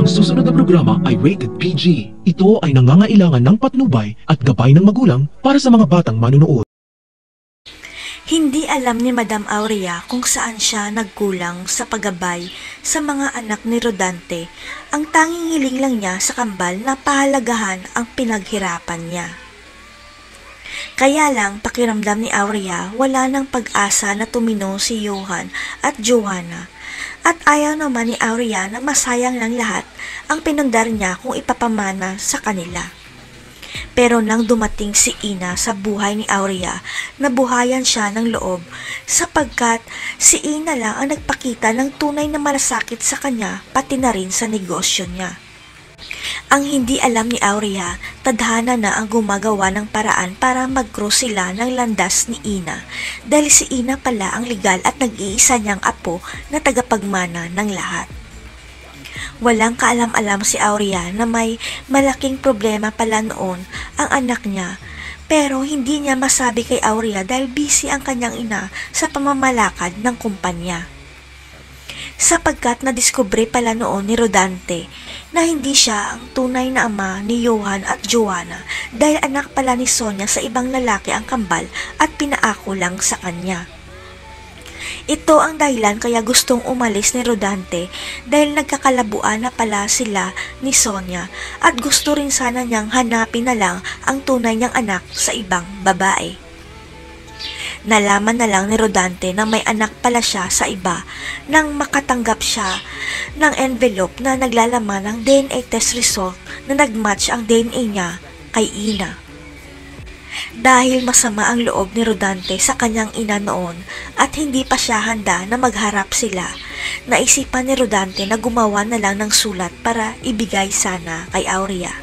susunod na programa ay rated PG. Ito ay nangangailangan ng patnubay at gabay ng magulang para sa mga batang manunood. Hindi alam ni Madam Aurea kung saan siya nagkulang sa paggabay sa mga anak ni Rodante. Ang tanging hiling lang niya sa kambal na pahalagahan ang pinaghirapan niya. Kaya lang pakiramdam ni Aurea wala ng pag-asa na tumino si Johan at Joanna. At ayaw naman ni Aurea na masayang lang lahat ang pinundar niya kung ipapamana sa kanila. Pero nang dumating si Ina sa buhay ni Aurea, nabuhayan siya ng loob sapagkat si Ina lang ang nagpakita ng tunay na malasakit sa kanya pati na rin sa negosyo niya. Ang hindi alam ni Aurea, tadhana na ang gumagawa ng paraan para mag-cross sila ng landas ni Ina dahil si Ina pala ang legal at nag-iisa niyang apo na tagapagmana ng lahat. Walang kaalam-alam si Aurea na may malaking problema pala noon ang anak niya, pero hindi niya masabi kay Aurea dahil busy ang kanyang ina sa pamamalakad ng kumpanya. Sapagkat nadiskubre pala noon ni Rodante na hindi siya ang tunay na ama ni Johan at Joanna dahil anak pala ni Sonia sa ibang lalaki ang kambal at pinaako lang sa kanya. Ito ang dahilan kaya gustong umalis ni Rodante dahil nagkakalabuan na pala sila ni Sonia at gusto rin sana niyang hanapin na lang ang tunay niyang anak sa ibang babae. Nalaman na lang ni Rodante na may anak pala siya sa iba nang makatanggap siya ng envelope na naglalaman ng DNA test result na nagmatch ang DNA niya kay Ina. Dahil masama ang loob ni Rodante sa kanyang ina noon at hindi pa siya handa na magharap sila, naisipan ni Rodante na gumawa na lang ng sulat para ibigay sana kay Aurea.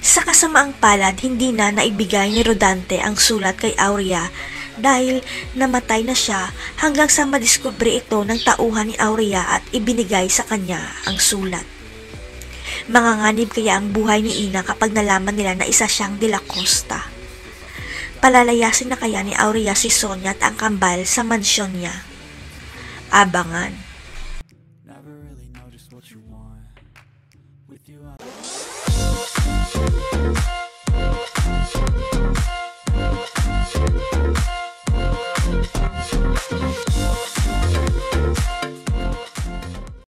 Sa kasamaang palad, hindi na naibigay ni Rodante ang sulat kay Aurea dahil namatay na siya hanggang sa madiskubre ito ng tauhan ni Aurea at ibinigay sa kanya ang sulat. Manganganib kaya ang buhay ni Ina kapag nalaman nila na isa siyang De La Costa. Palalayasin na kaya ni Aurea si Sonia at ang kambal sa mansyon niya. Abangan.